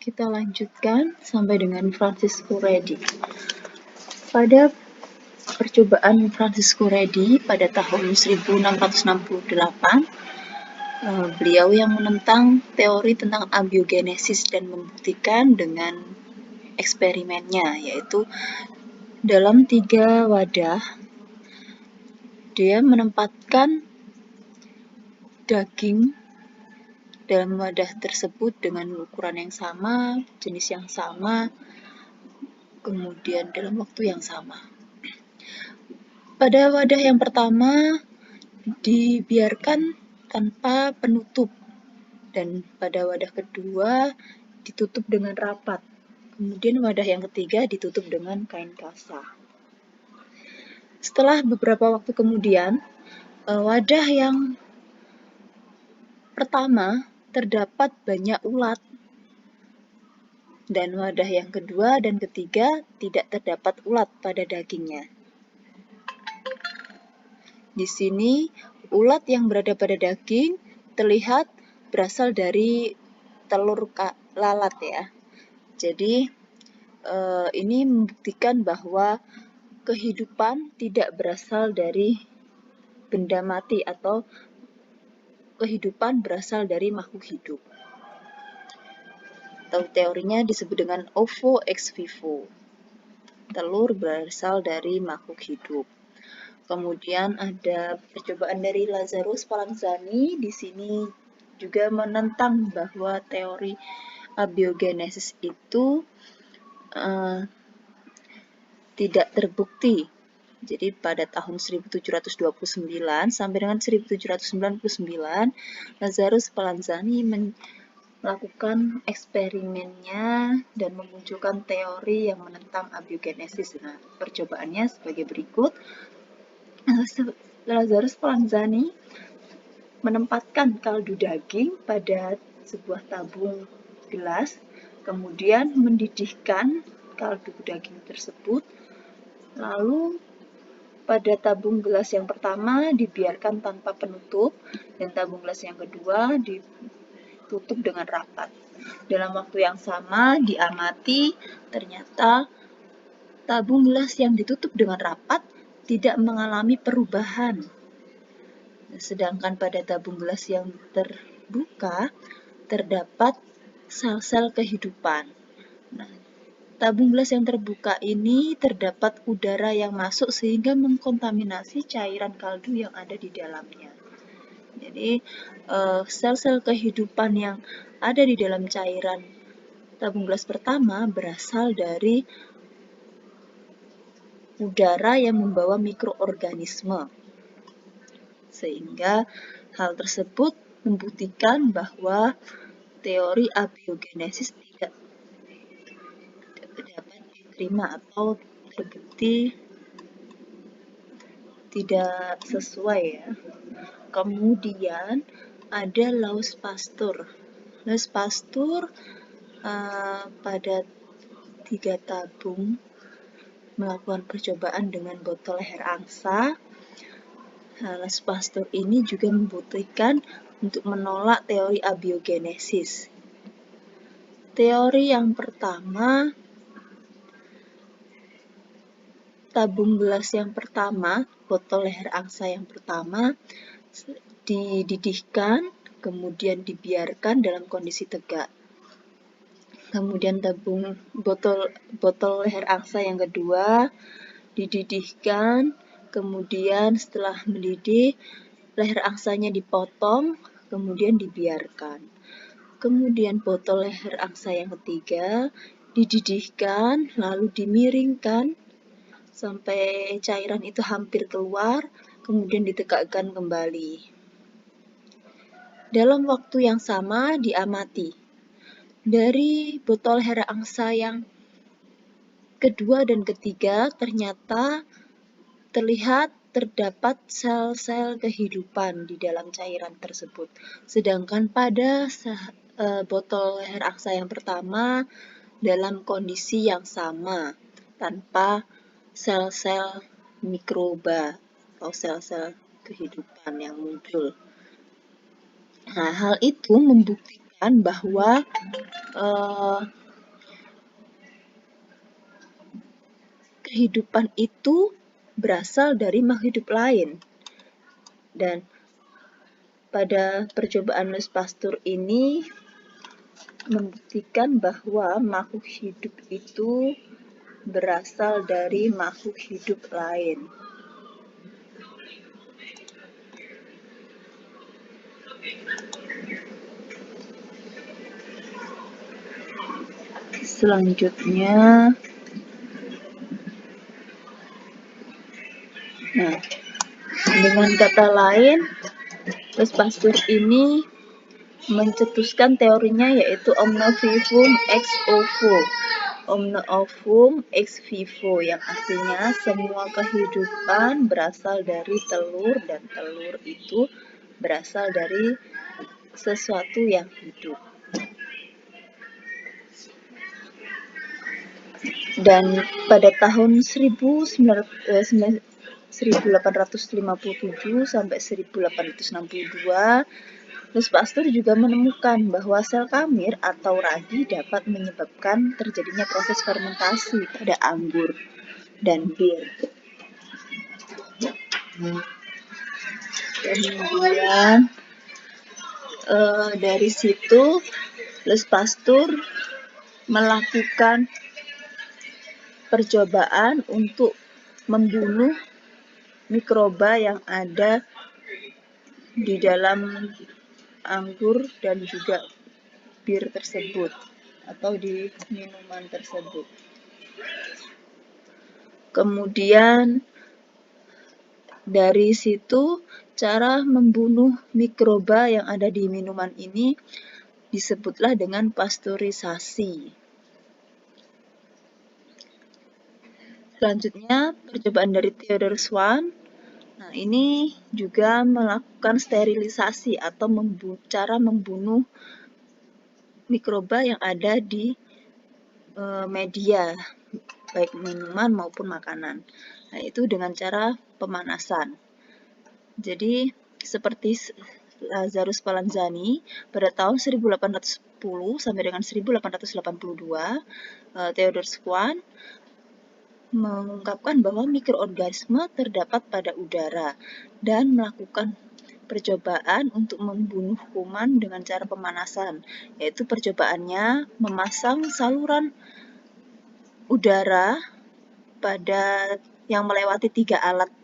kita lanjutkan sampai dengan Francisco Redi. Pada percobaan Francisco Redi pada tahun 1668, beliau yang menentang teori tentang abiogenesis dan membuktikan dengan eksperimennya, yaitu dalam 3 wadah dia menempatkan daging dalam wadah tersebut dengan ukuran yang sama, jenis yang sama, kemudian dalam waktu yang sama. Pada wadah yang pertama dibiarkan tanpa penutup, dan pada wadah kedua ditutup dengan rapat. Kemudian wadah yang ketiga ditutup dengan kain kasa. Setelah beberapa waktu kemudian, wadah yang pertama terdapat banyak ulat, dan wadah yang kedua dan ketiga tidak terdapat ulat pada dagingnya. Di sini ulat yang berada pada daging terlihat berasal dari telur lalat ya. Jadi ini membuktikan bahwa kehidupan tidak berasal dari benda mati atau kehidupan berasal dari makhluk hidup. Atau teorinya disebut dengan ovo ex vivo. Telur berasal dari makhluk hidup. Kemudian ada percobaan dari Lazarus Spallanzani. Di sini juga menentang bahwa teori abiogenesis itu tidak terbukti. Jadi pada tahun 1729 sampai dengan 1799, Lazarus Spallanzani melakukan eksperimennya dan memunculkan teori yang menentang abiogenesis. Nah, percobaannya sebagai berikut. Lazarus Spallanzani menempatkan kaldu daging pada sebuah tabung gelas, kemudian mendidihkan kaldu daging tersebut, lalu pada tabung gelas yang pertama dibiarkan tanpa penutup, dan tabung gelas yang kedua ditutup dengan rapat. Dalam waktu yang sama diamati, ternyata tabung gelas yang ditutup dengan rapat tidak mengalami perubahan. Sedangkan pada tabung gelas yang terbuka terdapat sel-sel kehidupan. Nah, tabung gelas yang terbuka ini terdapat udara yang masuk sehingga mengkontaminasi cairan kaldu yang ada di dalamnya. Jadi, sel-sel kehidupan yang ada di dalam cairan tabung gelas pertama berasal dari udara yang membawa mikroorganisme. Sehingga hal tersebut membuktikan bahwa teori abiogenesis tidak dapat diterima atau terbukti tidak sesuai ya. Kemudian ada Louis Pasteur. Louis Pasteur pada 3 tabung melakukan percobaan dengan botol leher angsa. Louis Pasteur ini juga membuktikan untuk menolak teori abiogenesis. Teori yang pertama, tabung gelas yang pertama, botol leher angsa yang pertama dididihkan, kemudian dibiarkan dalam kondisi tegak. Kemudian botol leher angsa yang kedua dididihkan, kemudian setelah mendidih, leher angsanya dipotong, kemudian dibiarkan. Kemudian botol leher angsa yang ketiga dididihkan, lalu dimiringkan sampai cairan itu hampir keluar, kemudian ditegakkan kembali. Dalam waktu yang sama diamati. Dari botol leher angsa yang kedua dan ketiga ternyata terlihat terdapat sel-sel kehidupan di dalam cairan tersebut. Sedangkan pada botol leher angsa yang pertama dalam kondisi yang sama, tanpa sel-sel mikroba atau sel-sel kehidupan yang muncul. Nah, hal itu membuktikan bahwa kehidupan itu berasal dari makhluk hidup lain. Dan pada percobaan Louis Pasteur ini membuktikan bahwa makhluk hidup itu berasal dari makhluk hidup lain. Selanjutnya, dengan kata lain, Louis Pasteur ini mencetuskan teorinya yaitu omne vivum ex ovo. Omne ovum ex vivo, yang artinya semua kehidupan berasal dari telur dan telur itu berasal dari sesuatu yang hidup. Dan pada tahun 1857 sampai 1862, Louis Pasteur juga menemukan bahwa sel kamir atau ragi dapat menyebabkan terjadinya proses fermentasi pada anggur dan bir. Kemudian dari situ Louis Pasteur melakukan percobaan untuk membunuh mikroba yang ada di dalam anggur dan juga bir tersebut atau di minuman tersebut. Kemudian dari situ cara membunuh mikroba yang ada di minuman ini disebutlah dengan pasteurisasi. Selanjutnya, percobaan dari Theodore Swan. Nah, ini juga melakukan sterilisasi atau cara membunuh mikroba yang ada di media, baik minuman maupun makanan. Nah, itu dengan cara pemanasan. Jadi, seperti Lazarus Spallanzani, pada tahun 1810 sampai dengan 1882, Theodore Swan mengungkapkan bahwa mikroorganisme terdapat pada udara dan melakukan percobaan untuk membunuh kuman dengan cara pemanasan, yaitu percobaannya memasang saluran udara pada yang melewati 3 alat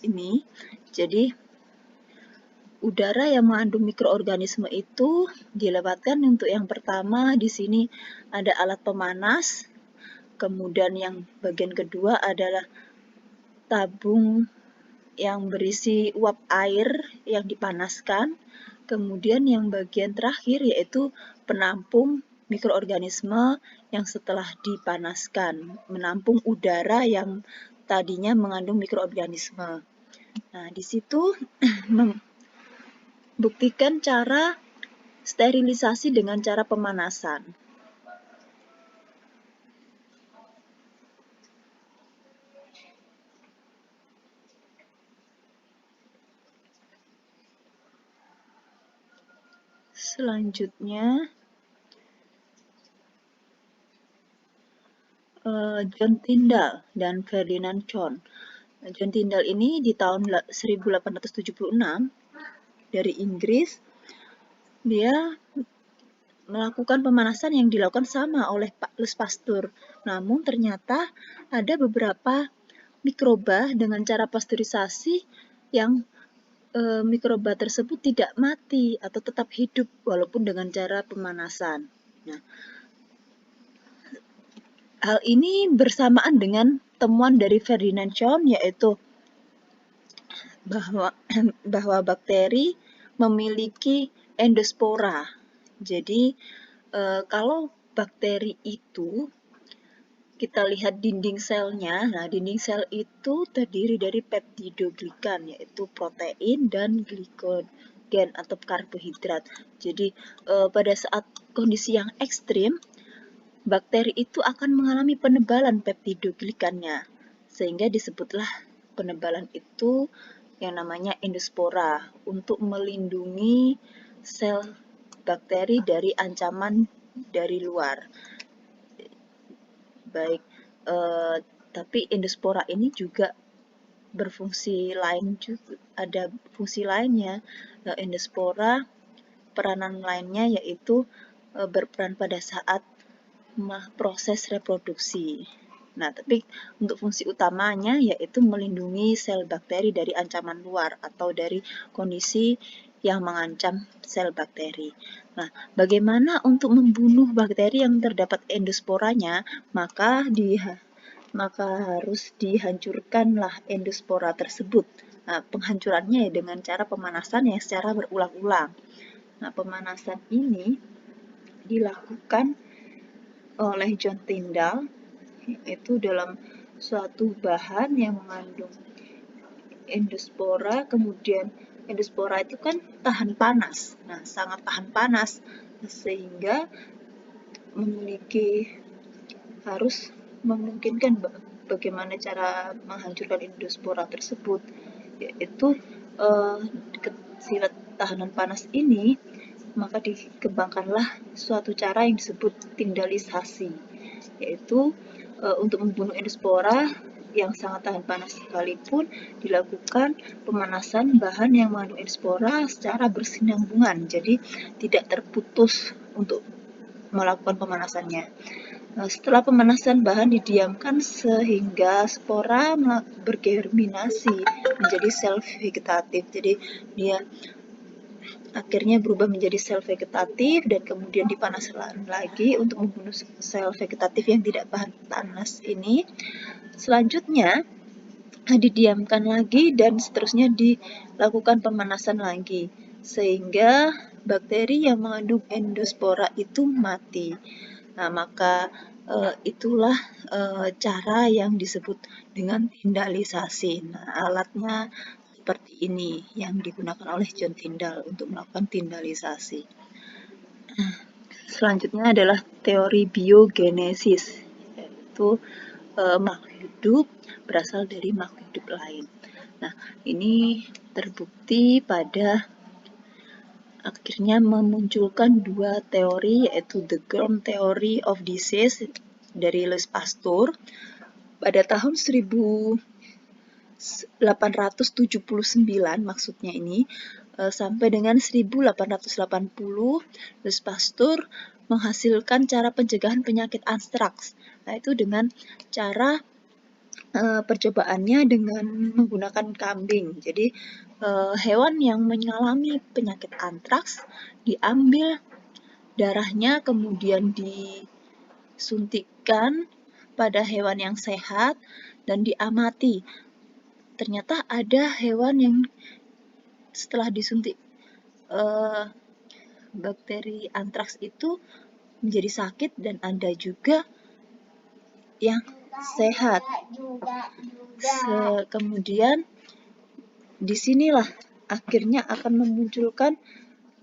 ini. Jadi udara yang mengandung mikroorganisme itu dilewatkan untuk yang pertama di sini ada alat pemanas. Kemudian yang bagian kedua adalah tabung yang berisi uap air yang dipanaskan. Kemudian yang bagian terakhir yaitu penampung mikroorganisme yang setelah dipanaskan, menampung udara yang tadinya mengandung mikroorganisme. Nah, di situ membuktikan cara sterilisasi dengan cara pemanasan. Selanjutnya, John Tyndall dan Ferdinand John. John Tyndall ini di tahun 1876 dari Inggris, dia melakukan pemanasan yang dilakukan sama oleh Louis Pasteur. Namun ternyata ada beberapa mikroba dengan cara pasteurisasi yang mikroba tersebut tidak mati atau tetap hidup walaupun dengan cara pemanasan. Nah, hal ini bersamaan dengan temuan dari Ferdinand John, yaitu bahwa bakteri memiliki endospora. Jadi kalau bakteri itu kita lihat dinding selnya, nah dinding sel itu terdiri dari peptidoglikan, yaitu protein dan glikogen atau karbohidrat. Jadi pada saat kondisi yang ekstrim, bakteri itu akan mengalami penebalan peptidoglikannya, sehingga disebutlah penebalan itu yang namanya endospora untuk melindungi sel bakteri dari ancaman dari luar. Baik, tapi endospora ini juga berfungsi lain juga, ada fungsi lainnya. Endospora peranan lainnya yaitu berperan pada saat proses reproduksi. Nah, tapi untuk fungsi utamanya yaitu melindungi sel bakteri dari ancaman luar atau dari kondisi yang mengancam sel bakteri. Nah, bagaimana untuk membunuh bakteri yang terdapat endosporanya? Maka harus dihancurkanlah endospora tersebut. Nah, penghancurannya dengan cara pemanasan yang secara berulang-ulang. Nah, pemanasan ini dilakukan oleh John Tyndall, yaitu dalam suatu bahan yang mengandung endospora, kemudian endospora itu kan tahan panas, nah sangat tahan panas, sehingga harus memungkinkan bagaimana cara menghancurkan endospora tersebut, yaitu sifat tahanan panas ini, maka dikembangkanlah suatu cara yang disebut tyndallisasi, yaitu untuk membunuh endospora yang sangat tahan panas sekalipun dilakukan pemanasan bahan yang mengandung endospora secara bersinambungan, jadi tidak terputus untuk melakukan pemanasannya. Setelah pemanasan bahan didiamkan sehingga spora bergerminasi menjadi sel vegetatif. Jadi dia akhirnya berubah menjadi sel vegetatif dan kemudian dipanaskan lagi untuk membunuh sel vegetatif yang tidak tahan panas ini. Selanjutnya didiamkan lagi dan seterusnya dilakukan pemanasan lagi sehingga bakteri yang mengandung endospora itu mati. Nah, maka itulah cara yang disebut dengan tyndallisasi. Nah, alatnya seperti ini yang digunakan oleh John Tyndall untuk melakukan tyndallisasi. Selanjutnya adalah teori biogenesis, yaitu makhluk hidup berasal dari makhluk hidup lain. Nah, ini terbukti pada akhirnya memunculkan dua teori, yaitu the germ theory of disease dari Louis Pasteur pada tahun 1879 maksudnya ini, sampai dengan 1880 Louis Pasteur menghasilkan cara pencegahan penyakit antraks, yaitu dengan cara percobaannya dengan menggunakan kambing. Jadi hewan yang mengalami penyakit antraks diambil darahnya kemudian disuntikkan pada hewan yang sehat dan diamati. Ternyata ada hewan yang setelah disuntik bakteri antraks itu menjadi sakit dan ada juga yang sehat. Kemudian disinilah akhirnya akan memunculkan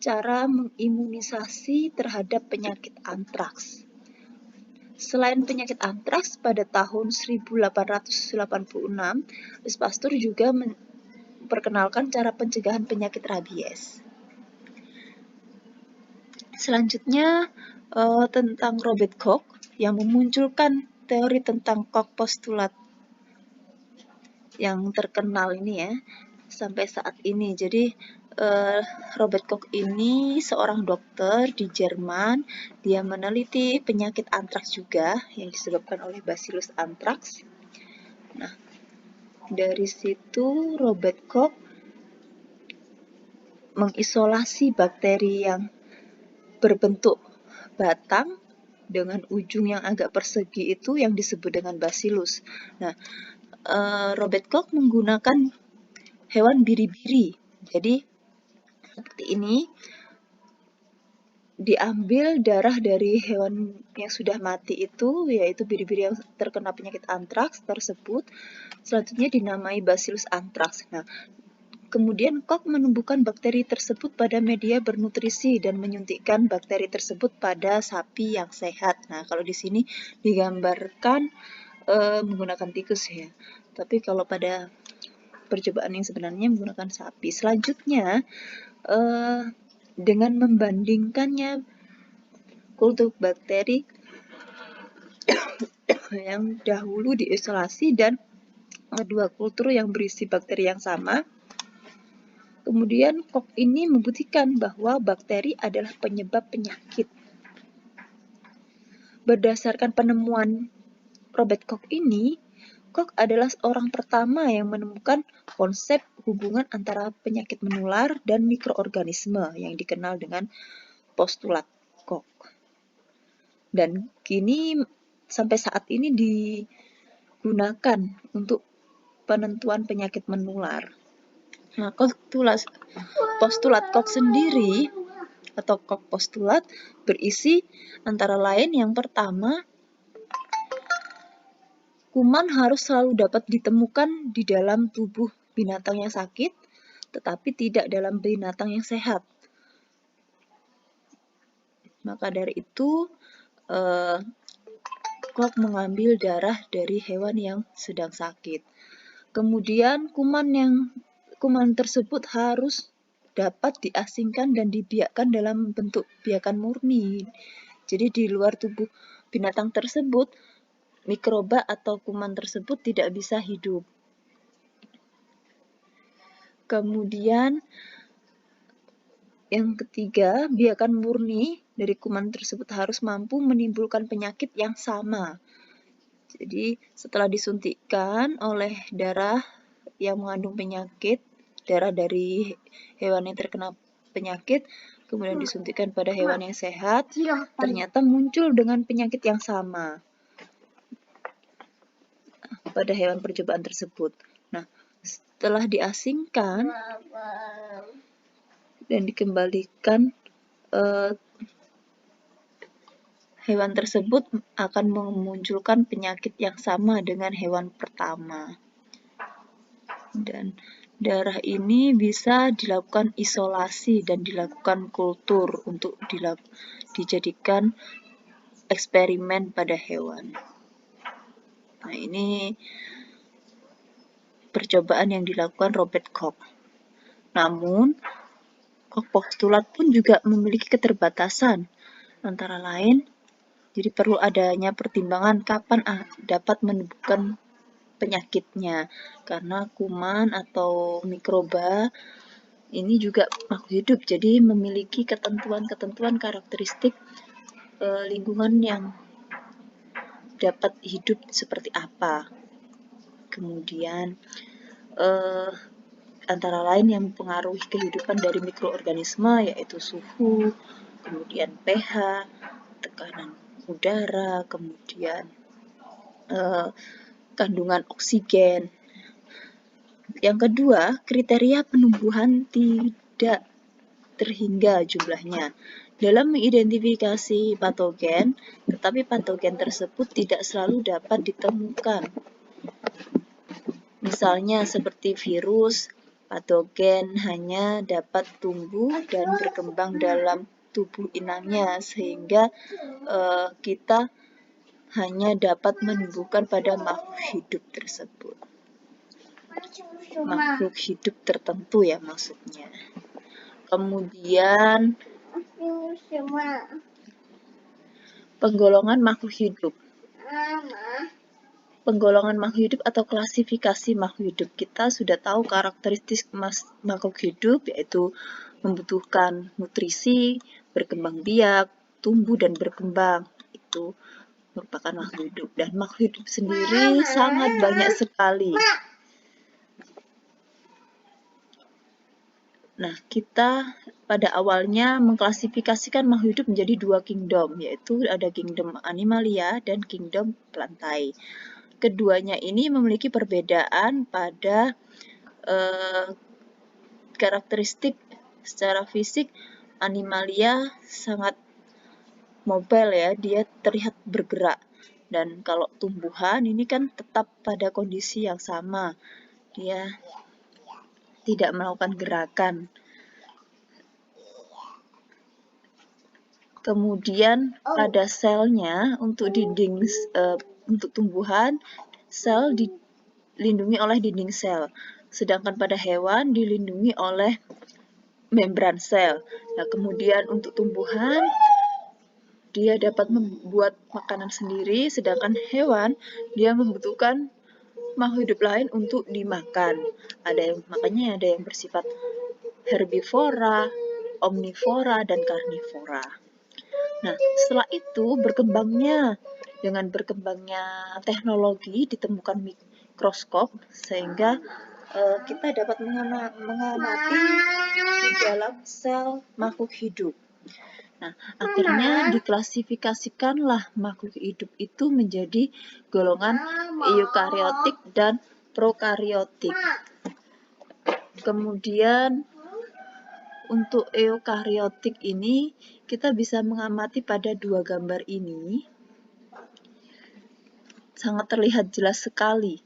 cara mengimunisasi terhadap penyakit antraks. Selain penyakit antraks, pada tahun 1886, Louis Pasteur juga memperkenalkan cara pencegahan penyakit rabies. Selanjutnya tentang Robert Koch yang memunculkan teori tentang Koch postulat yang terkenal ini ya sampai saat ini. Jadi Robert Koch ini seorang dokter di Jerman. Dia meneliti penyakit antraks juga yang disebabkan oleh Bacillus anthrax. Nah, dari situ Robert Koch mengisolasi bakteri yang berbentuk batang dengan ujung yang agak persegi itu yang disebut dengan Bacillus. Nah, Robert Koch menggunakan hewan biri-biri. Jadi seperti ini, diambil darah dari hewan yang sudah mati itu, yaitu biri-biri yang terkena penyakit antraks tersebut, selanjutnya dinamai Bacillus anthrax. Nah, kemudian Koch menumbuhkan bakteri tersebut pada media bernutrisi dan menyuntikkan bakteri tersebut pada sapi yang sehat. Nah, kalau di sini digambarkan menggunakan tikus ya. Tapi kalau pada percobaan yang sebenarnya menggunakan sapi. Selanjutnya dengan membandingkannya kultur bakteri yang dahulu diisolasi dan kedua kultur yang berisi bakteri yang sama. Kemudian Koch ini membuktikan bahwa bakteri adalah penyebab penyakit. Berdasarkan penemuan Robert Koch ini, Koch adalah orang pertama yang menemukan konsep hubungan antara penyakit menular dan mikroorganisme yang dikenal dengan postulat Koch. Dan kini sampai saat ini digunakan untuk penentuan penyakit menular. Nah, postulat Koch sendiri atau Koch postulat berisi antara lain yang pertama, kuman harus selalu dapat ditemukan di dalam tubuh binatang yang sakit, tetapi tidak dalam binatang yang sehat. Maka dari itu, Koch mengambil darah dari hewan yang sedang sakit. Kemudian kuman tersebut harus dapat diasingkan dan dibiakkan dalam bentuk biakan murni. Jadi di luar tubuh binatang tersebut, mikroba atau kuman tersebut tidak bisa hidup. Kemudian yang ketiga, biakan murni dari kuman tersebut harus mampu menimbulkan penyakit yang sama. Jadi setelah disuntikkan oleh darah yang mengandung penyakit, darah dari hewan yang terkena penyakit, kemudian disuntikkan pada hewan yang sehat, ternyata muncul dengan penyakit yang sama pada hewan percobaan tersebut. Nah, setelah diasingkan dan dikembalikan, hewan tersebut akan memunculkan penyakit yang sama dengan hewan pertama. Dan darah ini bisa dilakukan isolasi dan dilakukan kultur untuk dijadikan eksperimen pada hewan. Nah, ini percobaan yang dilakukan Robert Koch. Namun, Koch postulat pun juga memiliki keterbatasan. Antara lain, jadi perlu adanya pertimbangan kapan dapat menemukan penyakitnya, karena kuman atau mikroba ini juga makhluk hidup, jadi memiliki ketentuan-ketentuan karakteristik lingkungan yang dapat hidup seperti apa. Kemudian antara lain yang mempengaruhi kehidupan dari mikroorganisme yaitu suhu, kemudian pH, tekanan udara, kemudian kandungan oksigen. Yang kedua, kriteria penumbuhan tidak terhingga jumlahnya. Dalam mengidentifikasi patogen, tetapi patogen tersebut tidak selalu dapat ditemukan. Misalnya seperti virus, patogen hanya dapat tumbuh dan berkembang dalam tubuh inangnya, sehingga kita hanya dapat menyembuhkan pada makhluk hidup tersebut. Makhluk hidup tertentu ya maksudnya. Kemudian penggolongan makhluk hidup. Penggolongan makhluk hidup atau klasifikasi makhluk hidup. Kita sudah tahu karakteristik makhluk hidup, yaitu membutuhkan nutrisi, berkembang biak, tumbuh dan berkembang. Itu merupakan makhluk hidup. Dan makhluk hidup sendiri sangat banyak sekali. Nah, kita pada awalnya mengklasifikasikan makhluk hidup menjadi dua kingdom, yaitu ada kingdom Animalia dan kingdom Plantae. Keduanya ini memiliki perbedaan pada karakteristik secara fisik. Animalia sangat mobile ya, dia terlihat bergerak. Dan kalau tumbuhan ini kan tetap pada kondisi yang sama, dia tidak melakukan gerakan. Kemudian pada selnya untuk untuk tumbuhan, sel dilindungi oleh dinding sel. Sedangkan pada hewan dilindungi oleh membran sel. Nah, kemudian untuk tumbuhan, dia dapat membuat makanan sendiri, sedangkan hewan, dia membutuhkan makhluk hidup lain untuk dimakan. Makanya ada yang bersifat herbivora, omnivora, dan karnivora. Nah, setelah itu dengan berkembangnya teknologi ditemukan mikroskop sehingga kita dapat mengamati di dalam sel makhluk hidup. Nah, akhirnya diklasifikasikanlah makhluk hidup itu menjadi golongan eukariotik dan prokariotik. Kemudian untuk eukariotik ini kita bisa mengamati pada dua gambar ini. Sangat terlihat jelas sekali.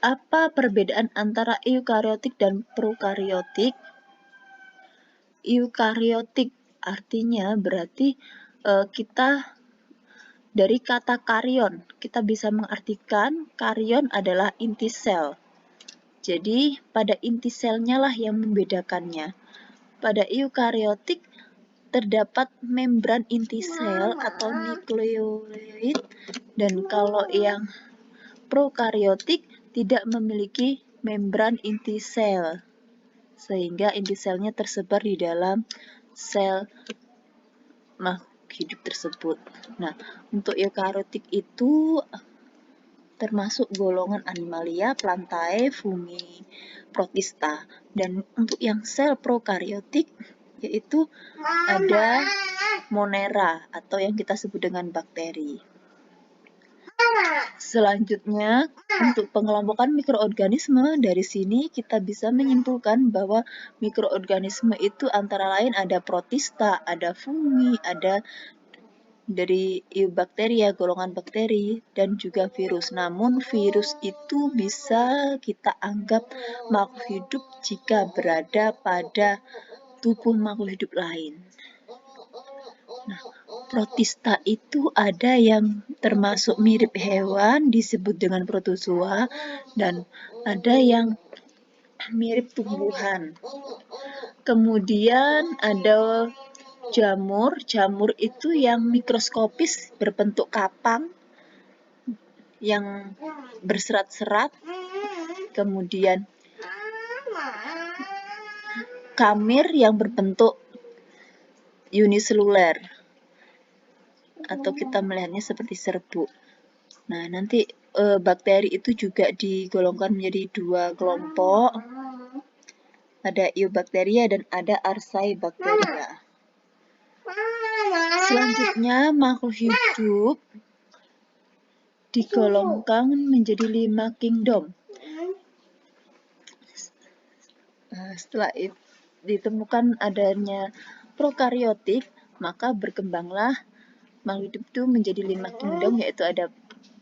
Apa perbedaan antara eukariotik dan prokariotik? Eukariotik artinya berarti kita dari kata karyon, kita bisa mengartikan karyon adalah inti sel. Jadi pada inti selnya lah yang membedakannya. Pada eukariotik terdapat membran inti sel atau nukleoid, dan kalau yang prokariotik tidak memiliki membran inti sel, sehingga inti selnya tersebar di dalam sel makhluk hidup tersebut. Nah, untuk eukariotik itu termasuk golongan animalia, plantae, fungi, protista. Dan untuk yang sel prokariotik yaitu ada monera atau yang kita sebut dengan bakteri. Selanjutnya, untuk pengelompokan mikroorganisme, dari sini kita bisa menyimpulkan bahwa mikroorganisme itu antara lain ada protista, ada fungi, ada dari eubakteria, golongan bakteri, dan juga virus. Namun virus itu bisa kita anggap makhluk hidup jika berada pada tubuh makhluk hidup lain. Nah, protista itu ada yang termasuk mirip hewan disebut dengan protozoa, dan ada yang mirip tumbuhan. Kemudian ada jamur itu yang mikroskopis berbentuk kapang yang berserat-serat. Kemudian kamir yang berbentuk uniseluler atau kita melihatnya seperti serbuk. Nah, nanti bakteri itu juga digolongkan menjadi dua kelompok. Ada eubakteria dan ada archaebacteria. Selanjutnya, makhluk hidup digolongkan menjadi 5 kingdom. Setelah ditemukan adanya prokariotik, maka berkembanglah makhluk hidup itu menjadi 5 kingdom, yaitu ada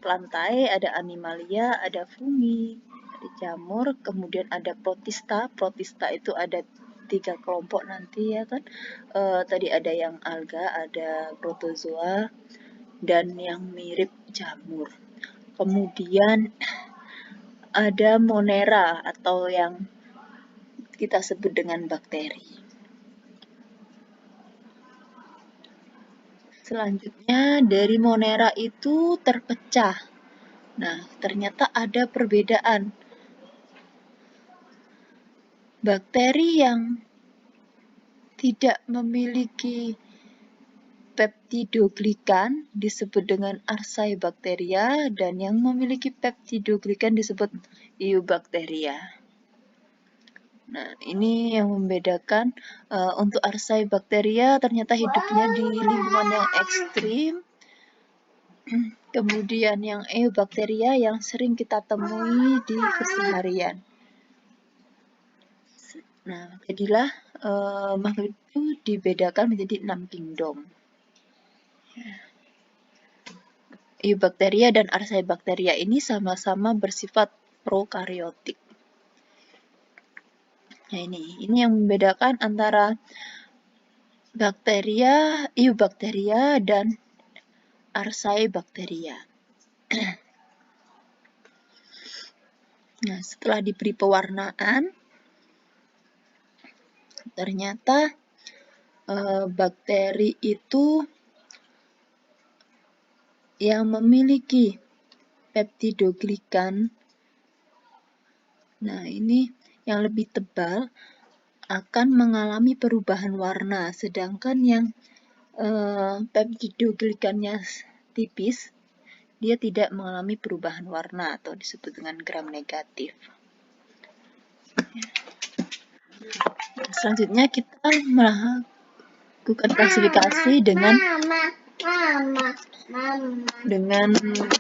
plantae, ada animalia, ada fungi, ada jamur, kemudian ada protista. Protista itu ada 3 kelompok nanti ya kan. Tadi ada yang alga, ada protozoa, dan yang mirip jamur. Kemudian ada monera atau yang kita sebut dengan bakteri. Selanjutnya dari monera itu terpecah. Nah, ternyata ada perbedaan. Bakteri yang tidak memiliki peptidoglikan disebut dengan archaebacteria, dan yang memiliki peptidoglikan disebut eubakteria. Nah, ini yang membedakan. Untuk archaebacteria ternyata hidupnya di lingkungan yang ekstrim. Kemudian yang eubakteria yang sering kita temui di keseharian. Nah, jadilah makhluk itu dibedakan menjadi 6 kingdom. Eubakteria dan archaebacteria ini sama-sama bersifat prokariotik. Nah, ini yang membedakan antara bakteria, eubakteria, dan archaebacteria. Nah, setelah diberi pewarnaan, ternyata bakteri itu yang memiliki peptidoglikan, nah ini yang lebih tebal, akan mengalami perubahan warna, sedangkan yang peptidoglikannya tipis, dia tidak mengalami perubahan warna atau disebut dengan gram negatif. Selanjutnya kita melakukan klasifikasi dengan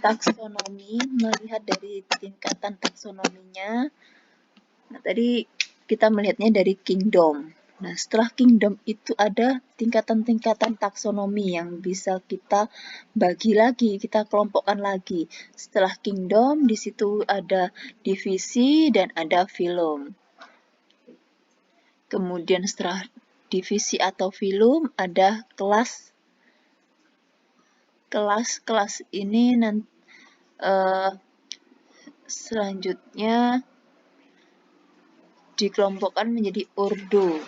taksonomi, melihat dari tingkatan taksonominya. Nah, tadi kita melihatnya dari kingdom. Nah, setelah kingdom itu ada tingkatan-tingkatan taksonomi yang bisa kita bagi lagi, kita kelompokkan lagi. Setelah kingdom, di situ ada divisi dan ada filum. Kemudian setelah divisi atau filum ada kelas. Kelas ini selanjutnya dikelompokkan menjadi ordo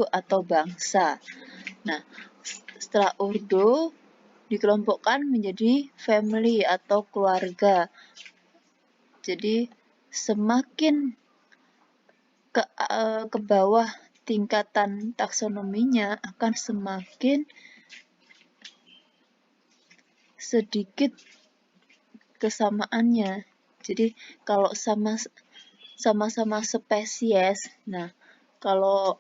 atau bangsa. Nah, setelah ordo dikelompokkan menjadi family atau keluarga. Jadi semakin ke bawah tingkatan taksonominya akan semakin sedikit kesamaannya. Jadi kalau sama-sama spesies, nah kalau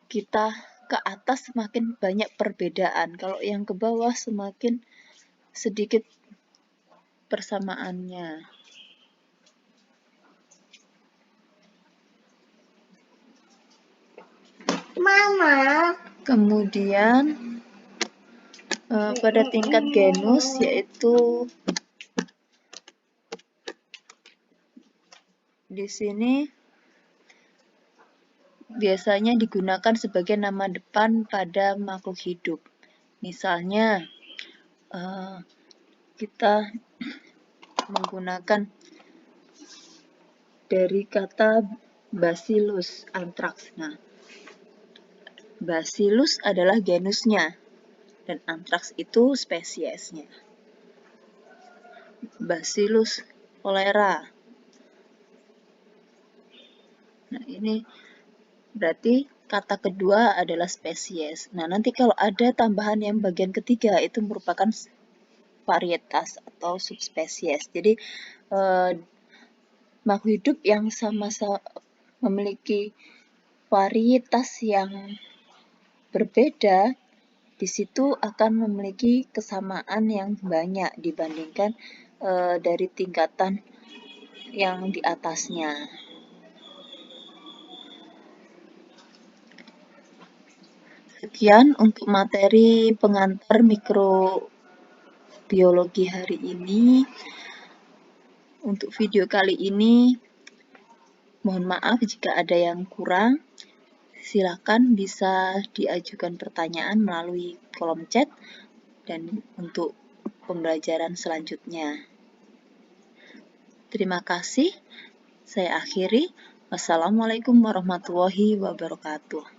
kita ke atas semakin banyak perbedaan, kalau yang ke bawah semakin sedikit persamaannya. Mama. Kemudian pada tingkat genus, yaitu di sini biasanya digunakan sebagai nama depan pada makhluk hidup. Misalnya kita menggunakan dari kata Bacillus anthrax. Nah, Bacillus adalah genusnya dan anthrax itu spesiesnya. Bacillus cholera. Nah, ini berarti kata kedua adalah spesies. Nah, nanti kalau ada tambahan yang bagian ketiga itu merupakan varietas atau subspesies. Jadi makhluk hidup yang sama-sama memiliki varietas yang berbeda, di situ akan memiliki kesamaan yang banyak dibandingkan dari tingkatan yang di atasnya. Sekian untuk materi pengantar mikrobiologi hari ini. Untuk video kali ini, mohon maaf jika ada yang kurang. Silakan bisa diajukan pertanyaan melalui kolom chat dan untuk pembelajaran selanjutnya. Terima kasih. Saya akhiri. Wassalamualaikum warahmatullahi wabarakatuh.